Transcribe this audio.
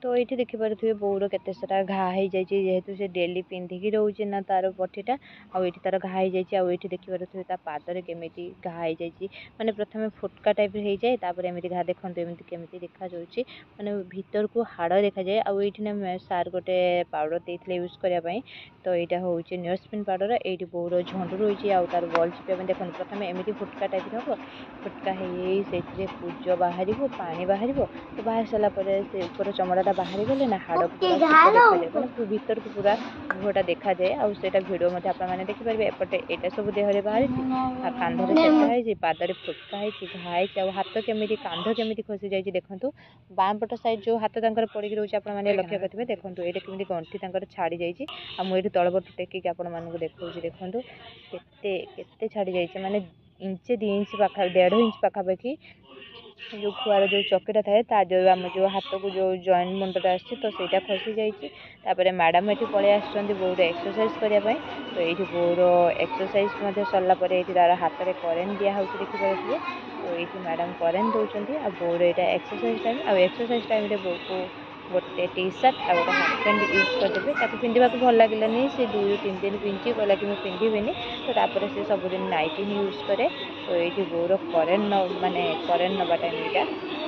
तो ये देखिपे बोर के सारा घा हो जाए जेहेतु से डेली पिंधिकी रोचे ना तार पठीटा आउ तार घा हो जाए आउ देखिपे पादरे केमी घा हो जाए मैंने प्रथम फुटका टाइप हो जाए एमती घा देखते एमती केमी देखा मैंने भीतर को हाड़ देखा जाए आउ ये सार गोटे पाउडर देते यूज करने तो यहाँ हूँ नियोस्पिन पाउडर ये बोर झंडू रही है तार बल चिपा देखते प्रथम एमती फुटका टाइप हम फुटका से पूज बाहर पानी बाहर तो बाहर सारापर से ऊपर चमड़ाटा बाहरी गले ना हाड़ को पूरा देखा जाए मैंने भीतर को पूरा मुहटा देखा जाए आटा भिड आपने देखिपारे एपटे यहाँ सब देहरे बाहरी कांधरे छेदा है पादरे फुटका है घाई हाथ केमी कांध केमी खसी जाए देखूँ बाँ पट साइड जो हाथ पड़ी रोचे आपने लक्ष्य करेंगे देखूँ ये केमी गंठी छाड़ी जाइए मुझे तलपट टेकिक आप देखा देखूँ केते छाड़ी जाइए माने इंचे 2 इंच पाखा 1.5 इंच पाखापाखि जो खुआर जो चकीटा थाए ता जो आम जो हाथ को जो जॉइंट मुंडटा आसी तो सहीटा खसी जाइए मैडम ये पलि आसुँच बोर एक्सरसाइज करने तो ये बोर एक्सरसाइज सरलापर ये तार हाथ में करेन्ट दिहे देखिपे तो ये मैडम करेन्ट दौरान आ बोर यहाँ एक्सरसाइज टाइम आ एक्सरसाइज टाइम बोर को गोटे टी सार्ट आ गए हाफ पैंट यूज करदेवे ताको पिंधा भल लगे से 2 ରୁ 3 दिन पिंधि कहला कि मुझे पिंधि तो तापर से सबुदिन नाइटी ही यूज करे तो ये बोर करेन्ट माने करेन्ट नवा टाइम यहाँ